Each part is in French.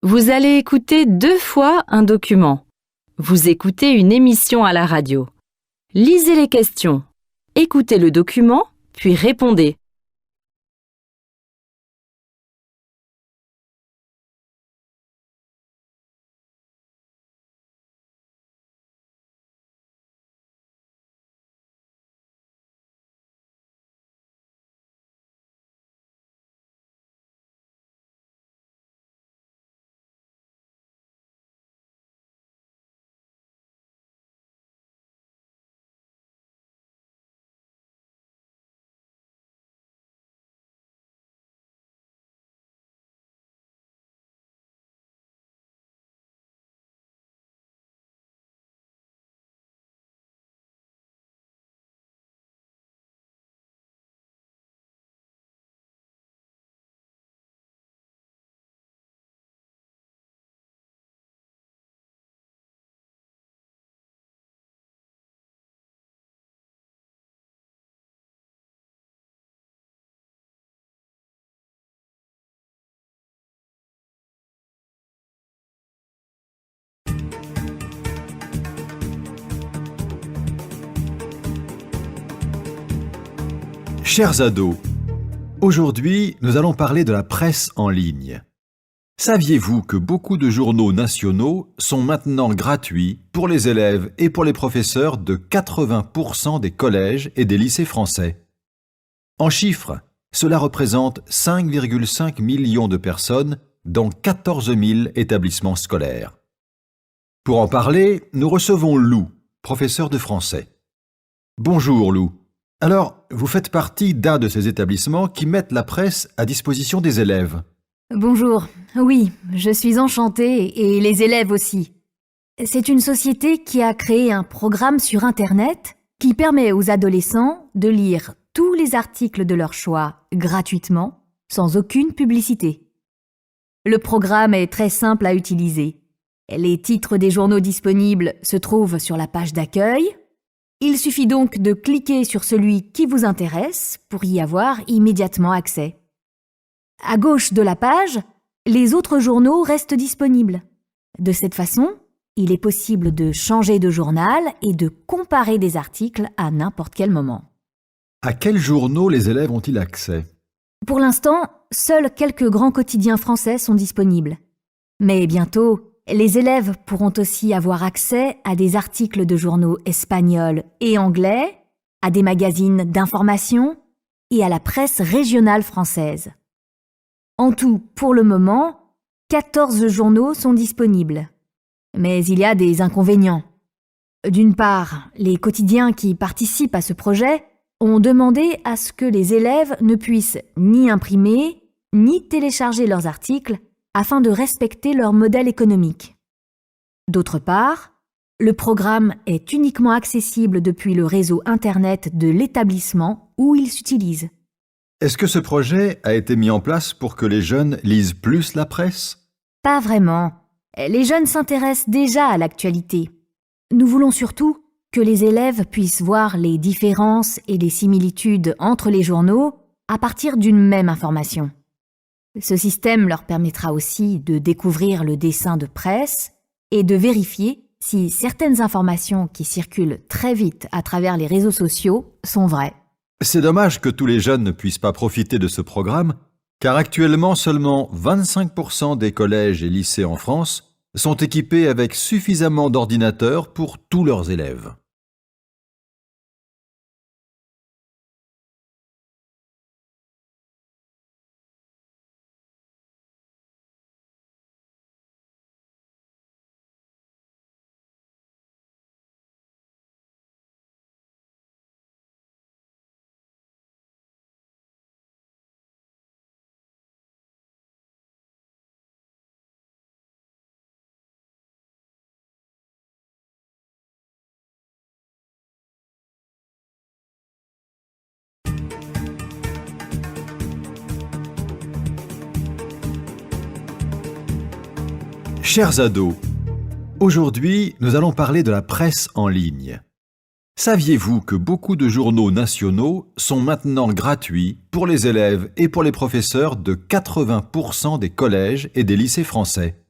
Vous allez écouter 2 fois un document. Vous écoutez une émission à la radio. Lisez les questions. Écoutez le document, puis répondez. Chers ados, aujourd'hui, nous allons parler de la presse en ligne. Saviez-vous que beaucoup de journaux nationaux sont maintenant gratuits pour les élèves et pour les professeurs de 80% des collèges et des lycées français? En chiffres, cela représente 5,5 millions de personnes dans 14 000 établissements scolaires. Pour en parler, nous recevons Lou, professeur de français. Bonjour Lou. Alors, vous faites partie d'un de ces établissements qui mettent la presse à disposition des élèves. Bonjour, oui, je suis enchantée et les élèves aussi. C'est une société qui a créé un programme sur Internet qui permet aux adolescents de lire tous les articles de leur choix gratuitement, sans aucune publicité. Le programme est très simple à utiliser. Les titres des journaux disponibles se trouvent sur la page d'accueil. Il suffit donc de cliquer sur celui qui vous intéresse pour y avoir immédiatement accès. À gauche de la page, les autres journaux restent disponibles. De cette façon, il est possible de changer de journal et de comparer des articles à n'importe quel moment. À quels journaux les élèves ont-ils accès? Pour l'instant, seuls quelques grands quotidiens français sont disponibles. Mais bientôt, les élèves pourront aussi avoir accès à des articles de journaux espagnols et anglais, à des magazines d'information et à la presse régionale française. En tout, pour le moment, 14 journaux sont disponibles. Mais il y a des inconvénients. D'une part, les quotidiens qui participent à ce projet ont demandé à ce que les élèves ne puissent ni imprimer, ni télécharger leurs articles afin de respecter leur modèle économique. D'autre part, le programme est uniquement accessible depuis le réseau Internet de l'établissement où il s'utilise. Est-ce que ce projet a été mis en place pour que les jeunes lisent plus la presse? Pas vraiment. Les jeunes s'intéressent déjà à l'actualité. Nous voulons surtout que les élèves puissent voir les différences et les similitudes entre les journaux à partir d'une même information. Ce système leur permettra aussi de découvrir le dessin de presse et de vérifier si certaines informations qui circulent très vite à travers les réseaux sociaux sont vraies. C'est dommage que tous les jeunes ne puissent pas profiter de ce programme, car actuellement seulement 25% des collèges et lycées en France sont équipés avec suffisamment d'ordinateurs pour tous leurs élèves. Chers ados, aujourd'hui, nous allons parler de la presse en ligne. Saviez-vous que beaucoup de journaux nationaux sont maintenant gratuits pour les élèves et pour les professeurs de 80% des collèges et des lycées français?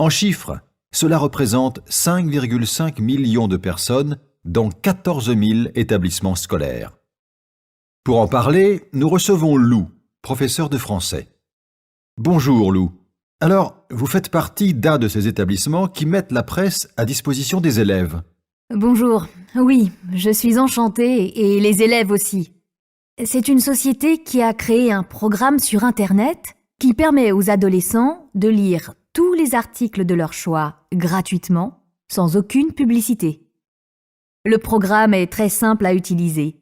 En chiffres, cela représente 5,5 millions de personnes dans 14 000 établissements scolaires. Pour en parler, nous recevons Lou, professeur de français. Bonjour Lou. Alors, vous faites partie d'un de ces établissements qui mettent la presse à disposition des élèves. Bonjour. Oui, je suis enchantée et les élèves aussi. C'est une société qui a créé un programme sur Internet qui permet aux adolescents de lire tous les articles de leur choix gratuitement, sans aucune publicité. Le programme est très simple à utiliser.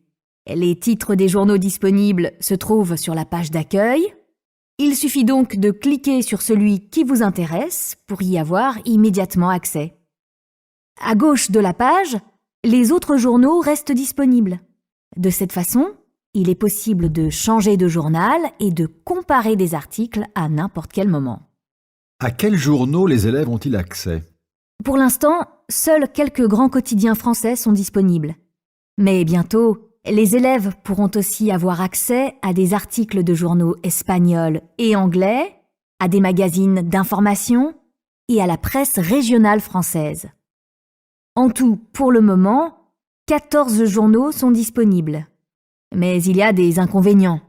Les titres des journaux disponibles se trouvent sur la page d'accueil. Il suffit donc de cliquer sur celui qui vous intéresse pour y avoir immédiatement accès. À gauche de la page, les autres journaux restent disponibles. De cette façon, il est possible de changer de journal et de comparer des articles à n'importe quel moment. À quels journaux les élèves ont-ils accès? Pour l'instant, seuls quelques grands quotidiens français sont disponibles. Mais bientôt, les élèves pourront aussi avoir accès à des articles de journaux espagnols et anglais, à des magazines d'information et à la presse régionale française. En tout, pour le moment, 14 journaux sont disponibles. Mais il y a des inconvénients.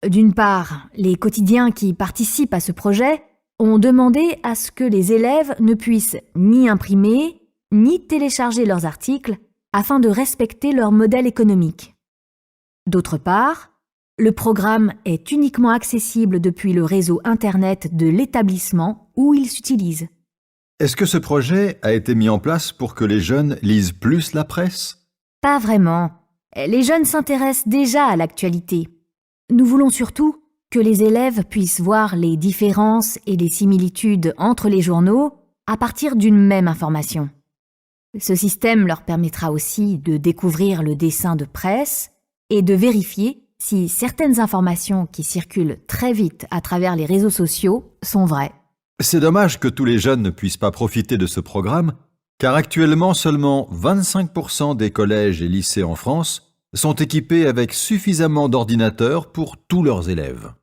D'une part, les quotidiens qui participent à ce projet ont demandé à ce que les élèves ne puissent ni imprimer, ni télécharger leurs articles afin de respecter leur modèle économique. D'autre part, le programme est uniquement accessible depuis le réseau Internet de l'établissement où il s'utilise. Est-ce que ce projet a été mis en place pour que les jeunes lisent plus la presse? Pas vraiment. Les jeunes s'intéressent déjà à l'actualité. Nous voulons surtout que les élèves puissent voir les différences et les similitudes entre les journaux à partir d'une même information. Ce système leur permettra aussi de découvrir le dessin de presse et de vérifier si certaines informations qui circulent très vite à travers les réseaux sociaux sont vraies. C'est dommage que tous les jeunes ne puissent pas profiter de ce programme, car actuellement seulement 25% des collèges et lycées en France sont équipés avec suffisamment d'ordinateurs pour tous leurs élèves.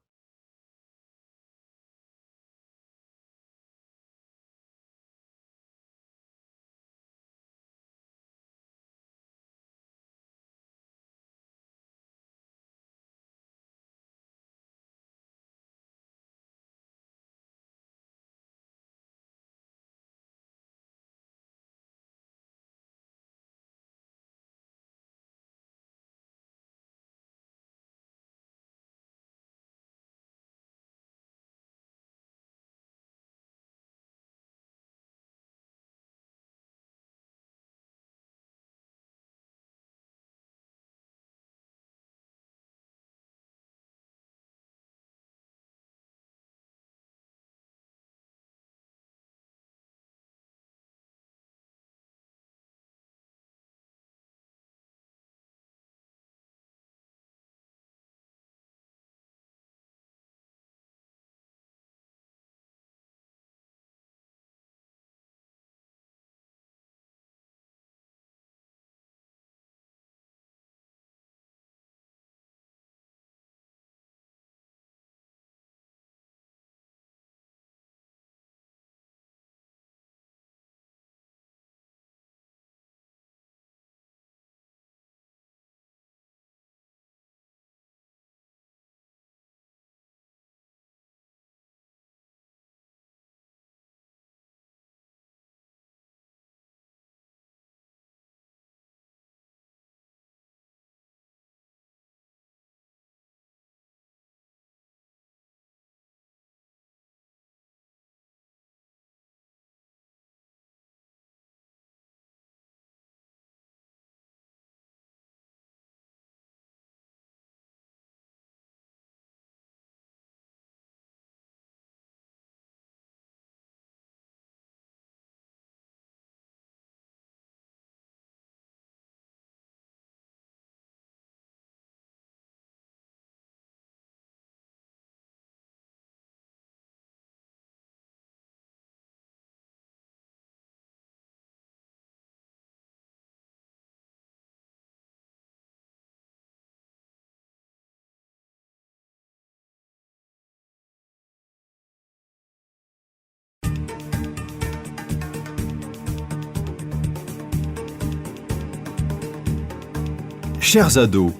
Chers ados,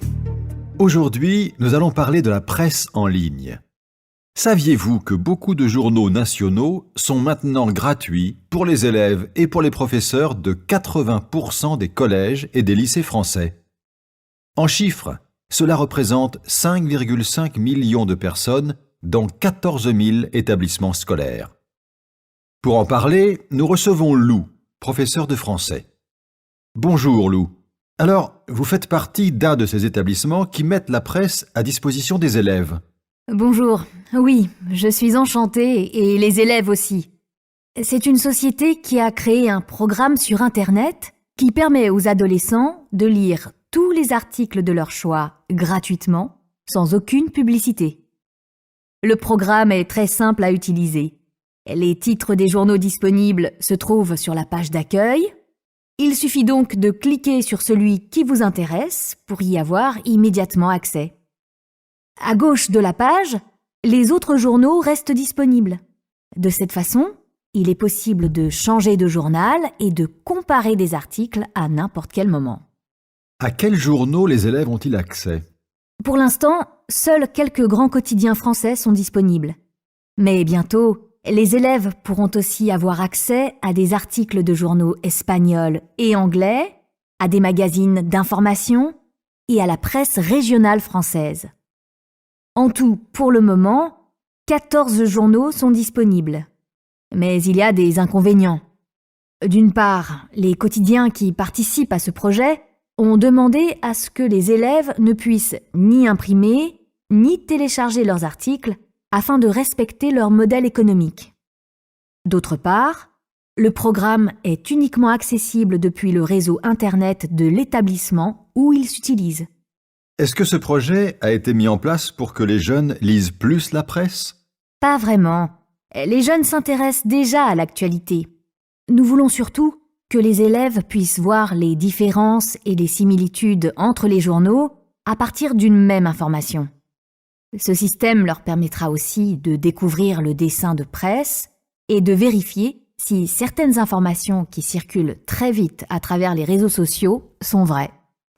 aujourd'hui, nous allons parler de la presse en ligne. Saviez-vous que beaucoup de journaux nationaux sont maintenant gratuits pour les élèves et pour les professeurs de 80% des collèges et des lycées français? En chiffres, cela représente 5,5 millions de personnes dans 14 000 établissements scolaires. Pour en parler, nous recevons Lou, professeur de français. Bonjour Lou. Alors, vous faites partie d'un de ces établissements qui mettent la presse à disposition des élèves. Bonjour, oui, je suis enchantée et les élèves aussi. C'est une société qui a créé un programme sur Internet qui permet aux adolescents de lire tous les articles de leur choix gratuitement, sans aucune publicité. Le programme est très simple à utiliser. Les titres des journaux disponibles se trouvent sur la page d'accueil. Il suffit donc de cliquer sur celui qui vous intéresse pour y avoir immédiatement accès. À gauche de la page, les autres journaux restent disponibles. De cette façon, il est possible de changer de journal et de comparer des articles à n'importe quel moment. À quels journaux les élèves ont-ils accès? Pour l'instant, seuls quelques grands quotidiens français sont disponibles. Mais bientôt, les élèves pourront aussi avoir accès à des articles de journaux espagnols et anglais, à des magazines d'information et à la presse régionale française. En tout, pour le moment, 14 journaux sont disponibles. Mais il y a des inconvénients. D'une part, les quotidiens qui participent à ce projet ont demandé à ce que les élèves ne puissent ni imprimer, ni télécharger leurs articles afin de respecter leur modèle économique. D'autre part, le programme est uniquement accessible depuis le réseau Internet de l'établissement où il s'utilise. Est-ce que ce projet a été mis en place pour que les jeunes lisent plus la presse? Pas vraiment. Les jeunes s'intéressent déjà à l'actualité. Nous voulons surtout que les élèves puissent voir les différences et les similitudes entre les journaux à partir d'une même information. Ce système leur permettra aussi de découvrir le dessin de presse et de vérifier si certaines informations qui circulent très vite à travers les réseaux sociaux sont vraies.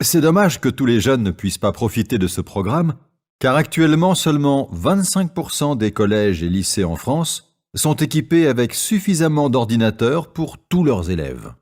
C'est dommage que tous les jeunes ne puissent pas profiter de ce programme, car actuellement seulement 25% des collèges et lycées en France sont équipés avec suffisamment d'ordinateurs pour tous leurs élèves.